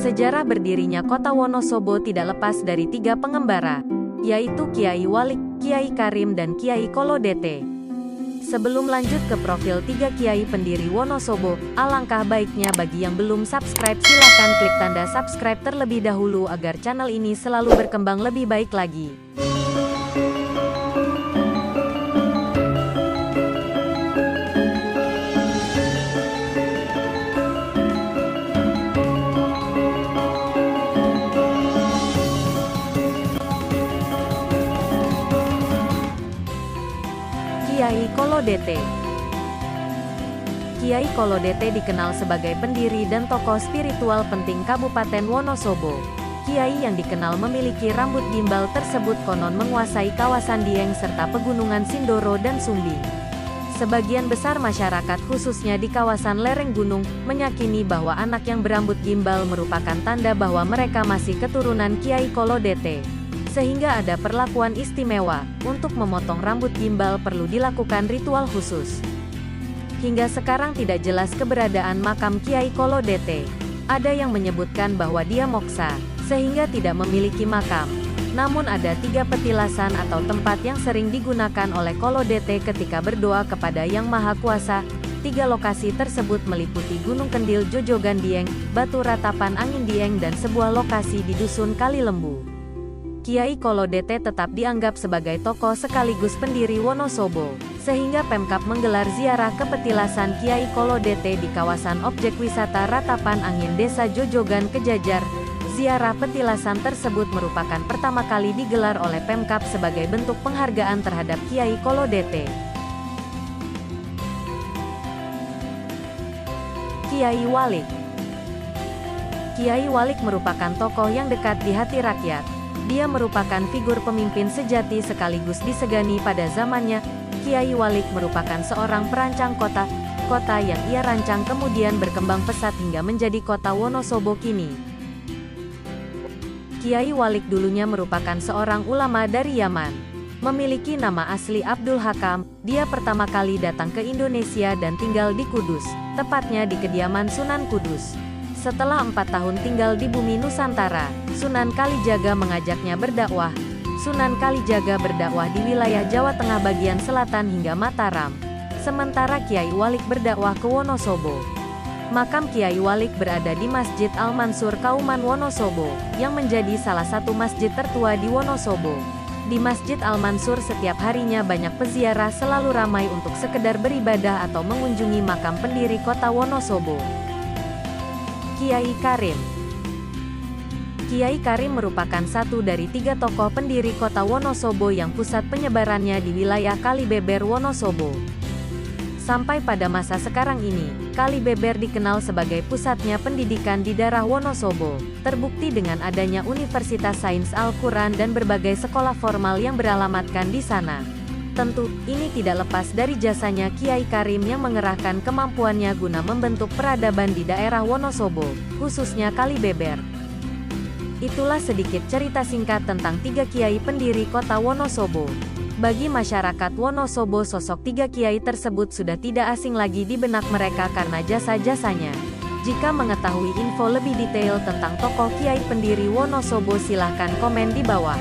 Sejarah berdirinya kota Wonosobo tidak lepas dari 3 pengembara, yaitu Kiai Walik, Kiai Karim dan Kiai Kolodete. Sebelum lanjut ke profil 3 Kiai pendiri Wonosobo, alangkah baiknya bagi yang belum subscribe silahkan klik tanda subscribe terlebih dahulu agar channel ini selalu berkembang lebih baik lagi. Kiai Kolodete. Kiai Kolodete dikenal sebagai pendiri dan tokoh spiritual penting Kabupaten Wonosobo. Kiai yang dikenal memiliki rambut gimbal tersebut konon menguasai kawasan Dieng serta pegunungan Sindoro dan Sumbing. Sebagian besar masyarakat khususnya di kawasan lereng gunung, meyakini bahwa anak yang berambut gimbal merupakan tanda bahwa mereka masih keturunan Kiai Kolodete. Sehingga ada perlakuan istimewa, untuk memotong rambut gimbal perlu dilakukan ritual khusus. Hingga sekarang tidak jelas keberadaan makam Kiai Kolodete. Ada yang menyebutkan bahwa dia moksa, sehingga tidak memiliki makam. Namun ada 3 petilasan atau tempat yang sering digunakan oleh Kolodete ketika berdoa kepada Yang Maha Kuasa. 3 lokasi tersebut meliputi Gunung Kendil Jojogan Dieng, Batu Ratapan Angin Dieng dan sebuah lokasi di Dusun Kali Lembu. Kiai Kolodete tetap dianggap sebagai tokoh sekaligus pendiri Wonosobo, sehingga Pemkab menggelar ziarah ke petilasan Kiai Kolodete di kawasan objek wisata Ratapan Angin Desa Jojogan Kejajar. Ziarah petilasan tersebut merupakan pertama kali digelar oleh Pemkab sebagai bentuk penghargaan terhadap Kiai Kolodete. Kiai Walik. Kiai Walik merupakan tokoh yang dekat di hati rakyat. Dia merupakan figur pemimpin sejati sekaligus disegani pada zamannya. Kiai Walik merupakan seorang perancang kota yang ia rancang kemudian berkembang pesat hingga menjadi kota Wonosobo kini. Kiai Walik dulunya merupakan seorang ulama dari Yaman. Memiliki nama asli Abdul Hakam, dia pertama kali datang ke Indonesia dan tinggal di Kudus, tepatnya di kediaman Sunan Kudus. Setelah 4 tahun tinggal di bumi Nusantara, Sunan Kalijaga mengajaknya berdakwah. Sunan Kalijaga berdakwah di wilayah Jawa Tengah bagian selatan hingga Mataram. Sementara Kiai Walik berdakwah ke Wonosobo. Makam Kiai Walik berada di Masjid Al-Mansur Kauman Wonosobo, yang menjadi salah satu masjid tertua di Wonosobo. Di Masjid Al-Mansur setiap harinya banyak peziarah selalu ramai untuk sekedar beribadah atau mengunjungi makam pendiri kota Wonosobo. Kiai Karim. Kiai Karim merupakan satu dari 3 tokoh pendiri kota Wonosobo yang pusat penyebarannya di wilayah Kalibeber Wonosobo. Sampai pada masa sekarang ini, Kalibeber dikenal sebagai pusatnya pendidikan di daerah Wonosobo, terbukti dengan adanya Universitas Sains Al-Quran dan berbagai sekolah formal yang beralamatkan di sana. Tentu, ini tidak lepas dari jasanya Kiai Karim yang mengerahkan kemampuannya guna membentuk peradaban di daerah Wonosobo, khususnya Kalibeber. Itulah sedikit cerita singkat tentang 3 kiai pendiri kota Wonosobo. Bagi masyarakat Wonosobo sosok 3 kiai tersebut sudah tidak asing lagi di benak mereka karena jasa-jasanya. Jika mengetahui info lebih detail tentang tokoh kiai pendiri Wonosobo silahkan komen di bawah.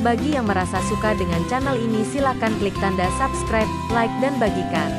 Bagi yang merasa suka dengan channel ini silahkan klik tanda subscribe, like dan bagikan.